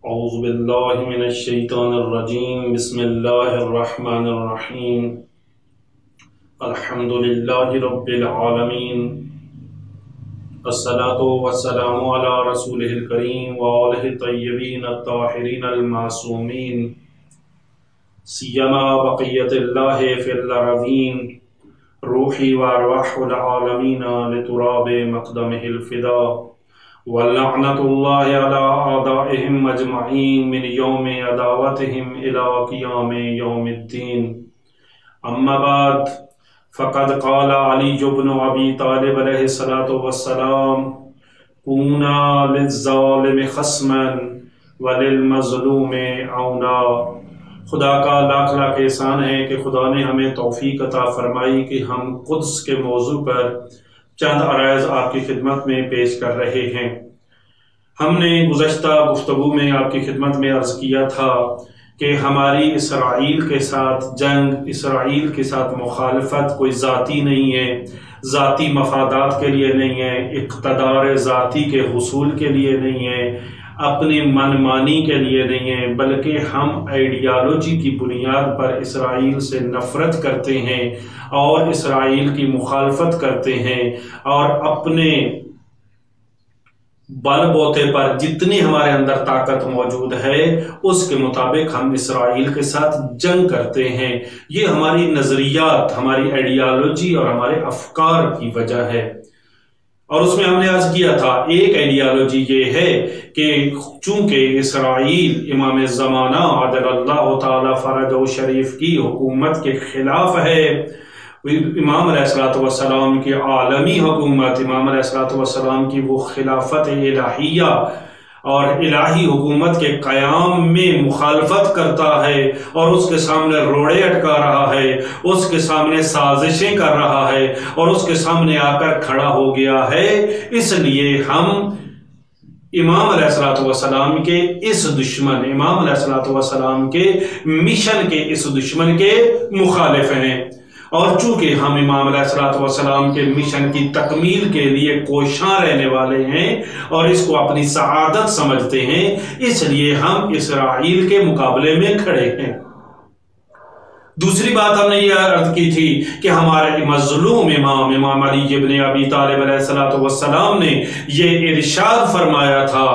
اعوذ باللہ من الشیطان الرجیم بسم اللہ الرحمن الرحیم الحمد للہ رب العالمین الصلاة والسلام علی رسولہ الکریم وآلہ الطیبین الطاہرین المعصومین سیما بقیت اللہ فی الارضین روحی وارواح العالمین لتراب مقدمہ الفدا وَلَعْنَةُ اللَّهِ عَلَىٰ أَعْدَائِهِمْ أَجْمَعِينَ مِنْ يَوْمِ عَدَاوَتِهِمْ إِلَىٰ قِيَامِ يَوْمِ الدِّينِ أَمَّا بَعْدُ فَقَدْ قَالَ عَلِيُّ بْنُ أَبِي طَالِبٍ عَلَيْهِ الصَّلَاةُ وَالسَّلَامُ كُونَا لِلظَّالِمِ خَصْمًا وَلِلْمَظْلُومِ عَوْنًا۔ خدا کا لاکھ لاکھ احسان ہے کہ خدا نے ہمیں توفیق عطا فرمائی کہ ہم قدس کے موضوع پر چند عرائض آپ کی خدمت میں پیش کر رہے ہیں۔ ہم نے گزشتہ گفتگو میں آپ کی خدمت میں عرض کیا تھا کہ ہماری اسرائیل کے ساتھ جنگ، اسرائیل کے ساتھ مخالفت کوئی ذاتی نہیں ہے، ذاتی مفادات کے لیے نہیں ہے، اقتدار ذاتی کے حصول کے لیے نہیں ہے، اپنی من مانی کے لیے نہیں ہے، بلکہ ہم آئیڈیالوجی کی بنیاد پر اسرائیل سے نفرت کرتے ہیں اور اسرائیل کی مخالفت کرتے ہیں، اور اپنے بل بوتے پر جتنی ہمارے اندر طاقت موجود ہے اس کے مطابق ہم اسرائیل کے ساتھ جنگ کرتے ہیں۔ یہ ہماری نظریات، ہماری آئیڈیالوجی اور ہمارے افکار کی وجہ ہے۔ اور اس میں ہم نے عرض کیا تھا ایک آئیڈیالوجی یہ ہے کہ چونکہ اسرائیل امام زمانہ عجل اللہ تعالی فرجہ شریف کی حکومت کے خلاف ہے، امام علیہ السلام کی عالمی حکومت، امام علیہ السلام کی وہ خلافت الہیہ اور الہی حکومت کے قیام میں مخالفت کرتا ہے اور اس کے سامنے روڑے اٹکا رہا ہے، اس کے سامنے سازشیں کر رہا ہے اور اس کے سامنے آ کر کھڑا ہو گیا ہے، اس لیے ہم امام علیہ السلام کے اس دشمن، امام علیہ السلام کے مشن کے اس دشمن کے مخالف ہیں۔ اور چونکہ ہم امام علیہ السلام کے مشن کی تکمیل کے لیے کوشاں رہنے والے ہیں اور اس کو اپنی سعادت سمجھتے ہیں، اس لیے ہم اسرائیل کے مقابلے میں کھڑے ہیں۔ دوسری بات ہم نے یہ عرض کی تھی کہ ہمارے مظلوم امام علی بن ابی طالب علیہ السلام نے یہ ارشاد فرمایا تھا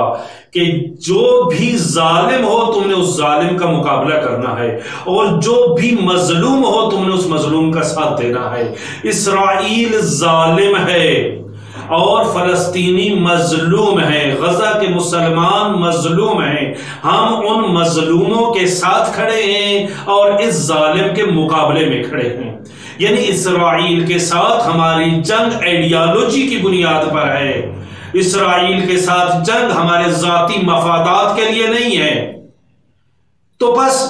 کہ جو بھی ظالم ہو تم نے اس ظالم کا مقابلہ کرنا ہے، اور جو بھی مظلوم ہو تم نے اس مظلوم کا ساتھ دینا ہے۔ اسرائیل ظالم ہے اور فلسطینی مظلوم ہے، غزہ کے مسلمان مظلوم ہیں، ہم ان مظلوموں کے ساتھ کھڑے ہیں اور اس ظالم کے مقابلے میں کھڑے ہیں۔ یعنی اسرائیل کے ساتھ ہماری جنگ آئیڈیالوجی کی بنیاد پر ہے، اسرائیل کے ساتھ جنگ ہمارے ذاتی مفادات کے لیے نہیں ہے۔ تو بس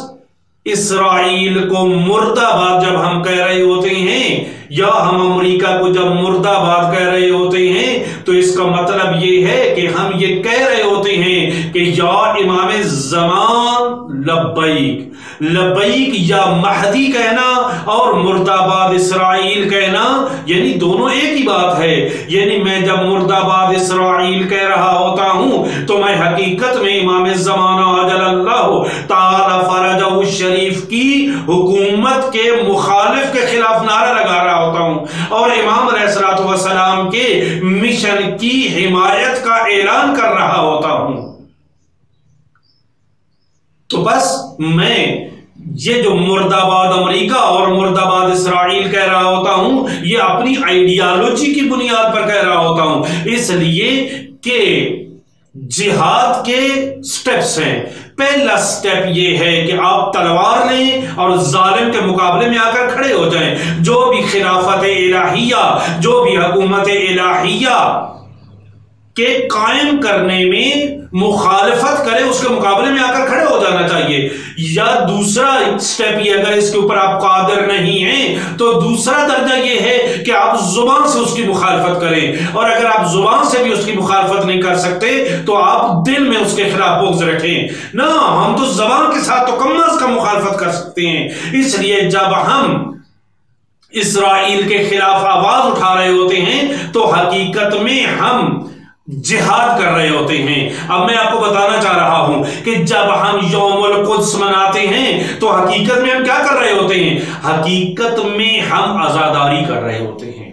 اسرائیل کو مردہ باد جب ہم کہہ رہے ہوتے ہیں، یا ہم امریکہ کو جب مردہ باد کہہ رہے ہوتے ہیں، تو اس کا مطلب یہ ہے کہ ہم یہ کہہ رہے ہوتے ہیں کہ یا امام زمان لبیک، لبیک یا مہدی کہنا اور مرد آباد اسرائیل کہنا، یعنی دونوں ایک ہی بات ہے۔ یعنی میں جب مرد آباد اسرائیل کہہ رہا ہوتا ہوں تو میں حقیقت میں امام زمانہ عجل اللہ تعالی فرجہ شریف کی حکومت کے مخالف کے خلاف نعرہ لگا رہا ہوتا ہوں اور امام علیہ السلام کے مشن کی حمایت کا اعلان کر رہا ہوتا ہوں۔ تو بس میں یہ جو مرد آباد امریکہ اور مرد آباد اسرائیل کہہ رہا ہوتا ہوں، یہ اپنی آئیڈیالوجی کی بنیاد پر کہہ رہا ہوتا ہوں، اس لیے کہ جہاد کے سٹیپس ہیں۔ پہلا سٹیپ یہ ہے کہ آپ تلوار لیں اور ظالم کے مقابلے میں آ کر کھڑے ہو جائیں۔ جو بھی خلافت الہیہ، جو بھی حکومت الہیہ کے قائم کرنے میں مخالفت کرے اس کے مقابلے میں آ کر کھڑے ہو جانا چاہیے۔ یا دوسرا سٹیپ یہ، اگر اس کے اوپر آپ قادر نہیں ہیں تو دوسرا درجہ یہ ہے کہ آپ زبان سے اس کی مخالفت کریں، اور اگر آپ زبان سے بھی اس کی مخالفت نہیں کر سکتے تو آپ دل میں اس کے خلاف بغض رکھیں۔ نہ، ہم تو زبان کے ساتھ تو کم از کم مخالفت کر سکتے ہیں۔ اس لیے جب ہم اسرائیل کے خلاف آواز اٹھا رہے ہوتے ہیں تو حقیقت میں ہم جہاد کر رہے ہوتے ہیں۔ اب میں آپ کو بتانا چاہ رہا ہوں کہ جب ہم یوم القدس مناتے ہیں تو حقیقت میں ہم کیا کر رہے ہوتے ہیں؟ حقیقت میں ہم عزاداری کر رہے ہوتے ہیں۔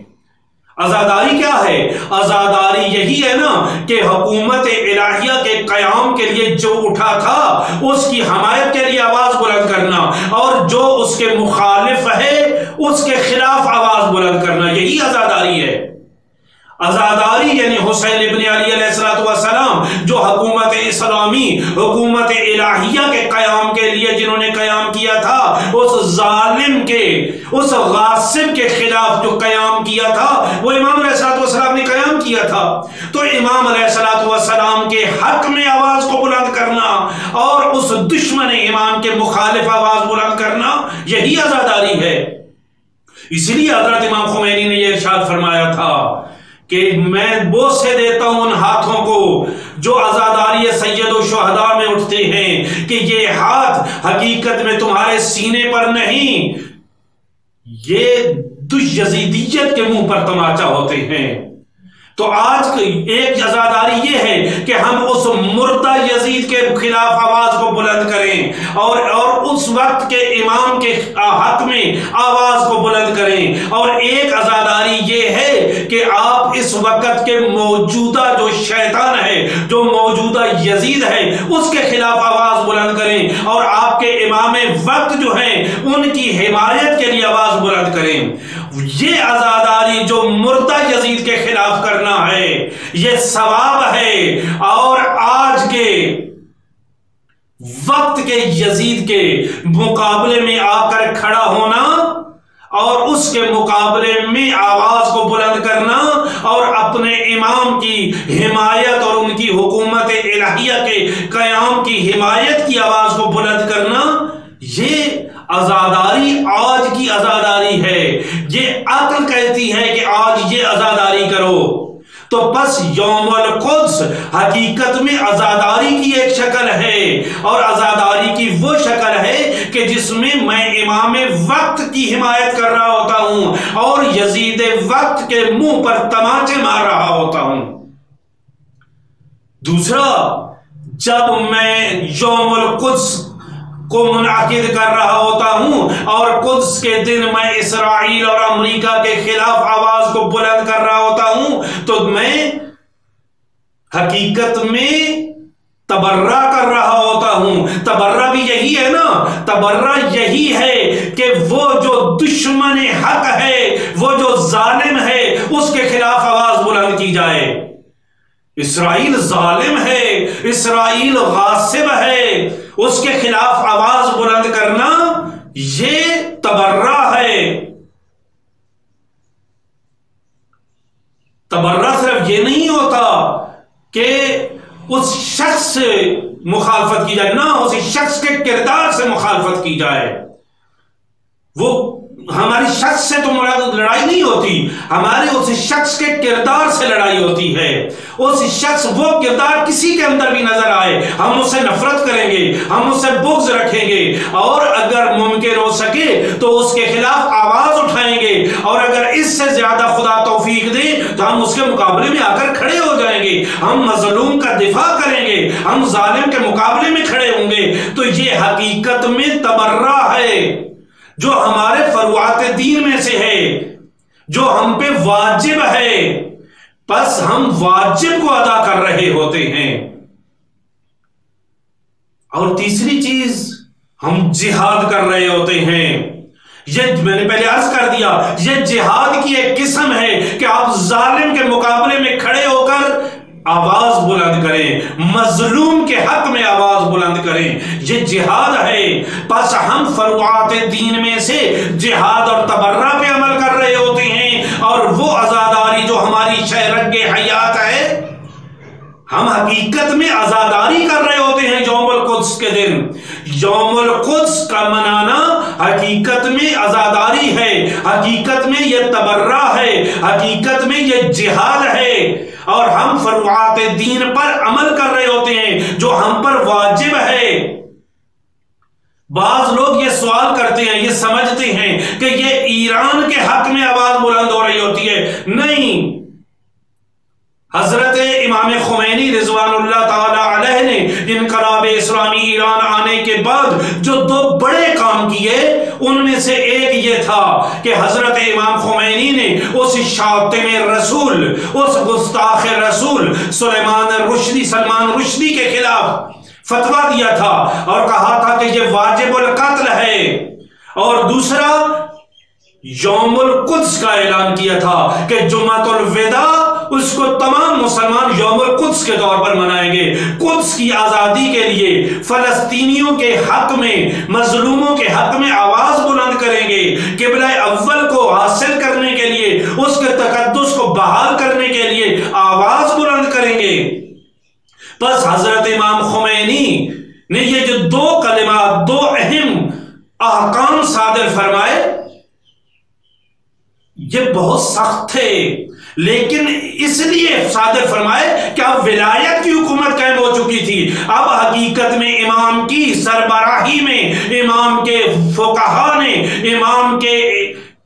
عزاداری کیا ہے؟ عزاداری یہی ہے نا کہ حکومت الہیہ کے قیام کے لیے جو اٹھا تھا اس کی حمایت کے لیے آواز بلند کرنا، اور جو اس کے مخالف ہے اس کے خلاف آواز بلند کرنا، یہی عزاداری ہے۔ عزاداری یعنی حسین ابن علی علیہ السلام جو حکومت اسلامی، حکومت الہیہ کے قیام کے لیے جنہوں نے قیام کیا تھا، اس ظالم کے، اس غاصب کے خلاف جو قیام کیا تھا وہ امام علیہ السلام نے قیام کیا تھا۔ تو امام علیہ السلام کے حق میں آواز کو بلند کرنا اور اس دشمن امام کے مخالف آواز بلند کرنا، یہی عزاداری ہے۔ اس لیے حضرت امام خمینی نے یہ ارشاد فرمایا تھا کہ میں بوسے دیتا ہوں ان ہاتھوں کو جو عزاداری سید الشہداء میں اٹھتے ہیں، کہ یہ ہاتھ حقیقت میں تمہارے سینے پر نہیں، یہ یزیدیت کے منہ پر تماچا ہوتے ہیں۔ تو آج ایک عزاداری یہ ہے کہ ہم اس مردہ یزید کے خلاف آواز کو بلند کریں اور اس وقت کے امام کے حق میں آواز کو بلند کریں، اور ایک عزاداری یہ ہے کہ آپ اس وقت کے موجودہ جو شیطان ہے، جو موجودہ یزید ہے، اس کے خلاف آواز بلند کریں، اور آپ کے امام وقت جو ہیں ان کی حمایت کے لیے آواز بلند کریں۔ یہ عزاداری جو مردہ یزید کے خلاف کرنا ہے، یہ ثواب ہے، اور آج کے وقت کے یزید کے مقابلے میں آ کر کھڑا ہونا اور اس کے مقابلے میں آواز کو بلند کرنا اور اپنے امام کی حمایت اور ان کی حکومت الہیہ کے قیام کی حمایت کی آواز کو بلند کرنا، یہ عزاداری آج کی عزاداری ہے۔ یہ عقل کہتی ہے کہ آج یہ عزاداری کرو۔ تو بس یوم القدس حقیقت میں عزاداری کی ایک شکل ہے، اور عزاداری کی وہ شکل ہے کہ جس میں میں امام وقت کی حمایت کر رہا ہوتا ہوں اور یزید وقت کے منہ پر تماچے مار رہا ہوتا ہوں۔ دوسرا، جب میں یوم القدس کو منعقد کر رہا ہوتا ہوں اور قدس کے دن میں اسرائیل اور امریکہ کے خلاف آواز کو بلند کر رہا ہوتا ہوں، تو میں حقیقت میں تبرہ کر رہا ہوتا ہوں۔ تبرہ بھی یہی ہے نا، تبرہ یہی ہے کہ وہ جو دشمن حق ہے، وہ جو ظالم ہے، اس کے خلاف آواز بلند کی جائے۔ اسرائیل ظالم ہے، اسرائیل غاصب ہے، اس کے خلاف آواز بلند کرنا یہ تبرہ ہے۔ تبرہ صرف یہ نہیں ہوتا کہ اس شخص سے مخالفت کی جائے، نہ اس شخص کے کردار سے مخالفت کی جائے۔ وہ ہماری شخص سے تو لڑائی نہیں ہوتی، ہماری اس شخص کے کردار سے لڑائی ہوتی ہے۔ اس شخص، وہ کردار کسی کے اندر بھی نظر آئے، ہم اس سے نفرت کریں گے، ہم اس سے بغض رکھیں گے، اور اگر ممکن ہو سکے تو اس کے خلاف آواز اٹھائیں گے، اور اگر اس سے زیادہ خدا توفیق دے تو ہم اس کے مقابلے میں آ کر کھڑے ہو جائیں گے، ہم مظلوم کا دفاع کریں گے، ہم ظالم کے مقابلے میں کھڑے ہوں گے۔ تو یہ حقیقت میں تبرہ ہے جو ہمارے فروعات دین میں سے ہے، جو ہم پہ واجب ہے، بس ہم واجب کو ادا کر رہے ہوتے ہیں۔ اور تیسری چیز، ہم جہاد کر رہے ہوتے ہیں۔ یہ میں نے پہلے عرض کر دیا، یہ جہاد کی ایک قسم ہے کہ آپ ظالم کے مقابلے میں کھڑے ہو کر آواز بلند کریں، مظلوم کے حق میں آواز بلند کریں، یہ جہاد ہے۔ پس ہم فروعات دین میں سے جہاد اور تبرہ پہ عمل کر رہے ہوتے ہیں، اور وہ عزاداری جو ہماری شہرگ حیات ہے، ہم حقیقت میں عزاداری کر رہے ہوتے ہیں یوم القدس کے دن۔ یوم القدس کا منانا حقیقت میں عزاداری ہے، حقیقت میں یہ تبرہ ہے، حقیقت میں یہ جہاد ہے، اور ہم فروعات دین پر عمل کر رہے ہوتے ہیں جو ہم پر واجب ہے۔ بعض لوگ یہ سوال کرتے ہیں، یہ سمجھتے ہیں کہ یہ ایران کے حق میں آواز بلند ہو رہی ہوتی ہے۔ نہیں، حضرت امام خمینی رضوان اللہ تعالی علیہ نے انقلاب اسلامی بعد جو دو بڑے کام کیے ان میں سے ایک یہ تھا کہ حضرت امام خمینی نے اس شاتم رسول، اس گستاخ رسول سلمان رشدی کے خلاف فتویٰ دیا تھا اور کہا تھا کہ یہ واجب القتل ہے، اور دوسرا یوم القدس کا اعلان کیا تھا کہ جمعۃ الوداع اس کو تمام مسلمان یوم القدس کے طور پر منائیں گے، قدس کی آزادی کے لیے فلسطینیوں کے حق میں، مظلوموں کے حق میں آواز بلند کریں گے، قبلہ اول کو حاصل کرنے کے لیے، اس کے تقدس کو بحال کرنے کے لیے آواز بلند کریں گے۔ بس حضرت امام خمینی نے یہ جو دو کلمات، دو اہم احکام صادر فرمائے، یہ بہت سخت تھے، لیکن اس لیے صادر فرمائے کہ اب ولایت کی حکومت قائم ہو چکی تھی۔ اب حقیقت میں امام کی سربراہی میں، امام کے فقہا نے، امام کے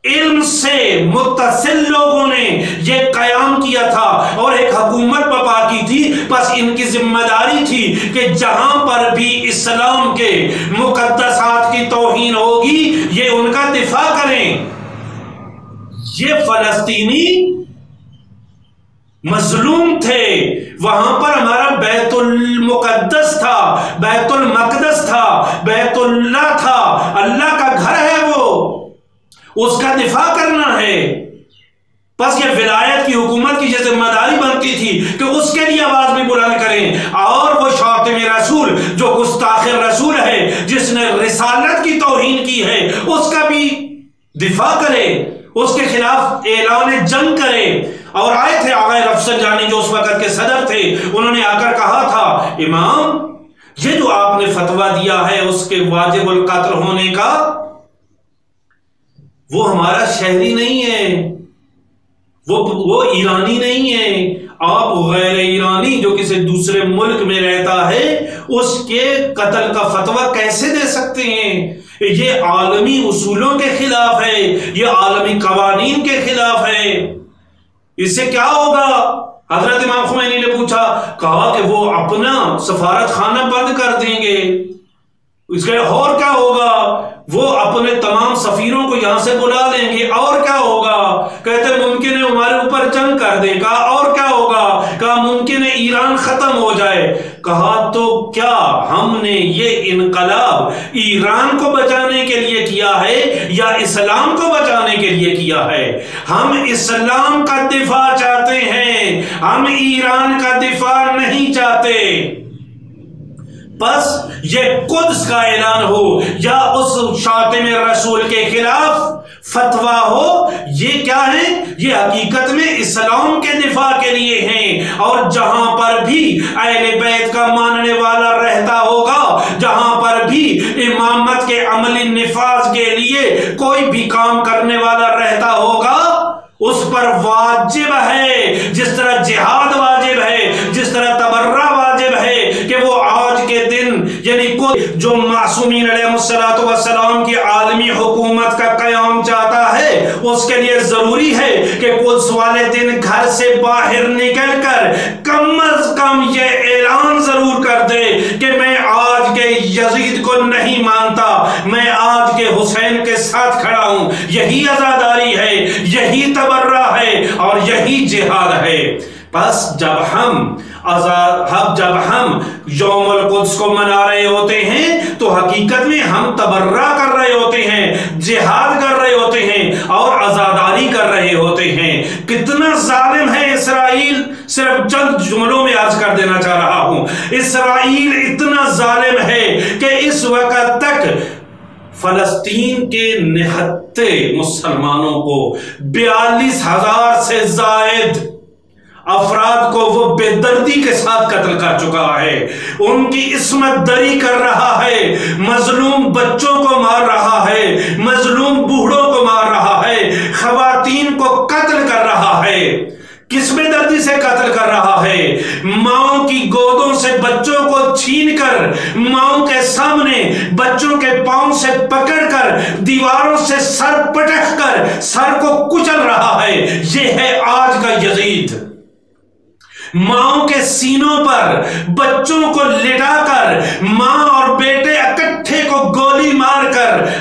علم سے متصل لوگوں نے یہ قیام کیا تھا اور ایک حکومت بپا کی تھی۔ بس ان کی ذمہ داری تھی کہ جہاں پر بھی اسلام کے مقدسات کی توہین ہوگی یہ ان کا دفاع کریں۔ یہ فلسطینی مظلوم تھے، وہاں پر ہمارا بیت المقدس تھا، بیت المقدس تھا، بیت اللہ تھا، اللہ کا گھر ہے، وہ اس کا دفاع کرنا ہے۔ بس یہ ولایت کی حکومت کی یہ ذمہ داری بنتی تھی کہ اس کے لیے آواز بھی بلند کریں، اور وہ شاتم رسول جو گستاخ رسول ہے، جس نے رسالت کی توہین کی ہے، اس کا بھی دفاع کرے، اس کے خلاف اعلان جنگ کرے۔ اور آئے تھے آغا رفسنجانی جو اس وقت کے صدر تھے، انہوں نے آ کر کہا تھا امام یہ جو آپ نے فتویٰ دیا ہے اس کے واجب القتل ہونے کا، وہ ہمارا شہری نہیں ہے، وہ ایرانی نہیں ہے، آپ غیر ایرانی جو کسی دوسرے ملک میں رہتا ہے اس کے قتل کا فتویٰ کیسے دے سکتے ہیں؟ یہ عالمی اصولوں کے خلاف ہے، یہ عالمی قوانین کے خلاف ہے، اس سے کیا ہوگا؟ حضرت امام خمینی نے پوچھا، کہا کہ وہ اپنا سفارت خانہ بند کر دیں گے، اس کے اور کیا ہوگا؟ وہ اپنے تمام سفیروں کو یہاں سے بلا لیں گے، اور کیا ہوگا؟ کہتے ممکن ہے ہمارے اوپر جنگ کر دے گا، اور کیا ہوگا؟ کہا ممکن ہے ایران ختم ہو جائے۔ کہا تو کیا ہم نے یہ انقلاب ایران کو بچانے کے لیے کیا ہے یا اسلام کو بچانے کے لیے کیا ہے؟ ہم اسلام کا دفاع چاہتے ہیں، ہم ایران کا دفاع نہیں چاہتے۔ بس یہ قدس کا اعلان ہو یا اس شاتم رسول کے خلاف فتویٰ ہو، یہ کیا ہے؟ یہ حقیقت میں اسلام کے دفاع کے لیے ہیں، اور جہاں پر بھی اہل بیت کا ماننے والا رہتا ہوگا، جہاں پر بھی امامت کے عملی نفاذ کے لیے کوئی بھی کام کرنے والا رہتا ہوگا، اس پر واجب ہے، جس طرح جہاد واجب ہے، جس طرح تبرہ واجب ہے، کہ وہ آج کے دن یعنی کوئی جو معصومین علیہ السلام کی عالمی حکومت کا قیام چاہتا ہے، اس کے لیے ضروری ہے کہ قدس والے دن گھر سے باہر نکل کر کم از کم یہ اعلان ضرور کر دے کہ میں آج کے یزید کو نہیں مانتا، میں آج کے حسین کے ساتھ کھڑا ہوں۔ یہی عزاداری ہے، یہی تبرہ ہے، اور یہی جہاد ہے۔ بس جب ہم یوم القدس کو منا رہے ہوتے ہیں تو حقیقت میں ہم تبرہ کر رہے ہوتے ہیں، جہاد کر رہے ہوتے ہیں، اور عزاداری کر رہے ہوتے ہیں۔ کتنا ظالم ہے اسرائیل، صرف چند جملوں میں عرض کر دینا چاہ رہا ہوں۔ اسرائیل اتنا ظالم ہے کہ اس وقت تک فلسطین کے نہتے مسلمانوں کو 42,000 سے زائد افراد کو وہ بے دردی کے ساتھ قتل کر چکا ہے، ان کی عصمت دری کر رہا ہے، مظلوم بچوں کو مار رہا ہے، مظلوم بوڑھوں کو مار رہا ہے، خواتین کو قتل کر رہا ہے۔ کس بے دردی سے قتل کر رہا ہے؟ ماؤں کی گودوں سے بچوں کو چھین کر، ماؤں کے سامنے بچوں کے پاؤں سے پکڑ کر، دیواروں سے سر پٹک کر سر کو کچل رہا ہے۔ یہ ہے آج کا یزید۔ ماؤں کے سینوں پر بچوں کو لٹا کر، ماں اور بیٹے اکٹھے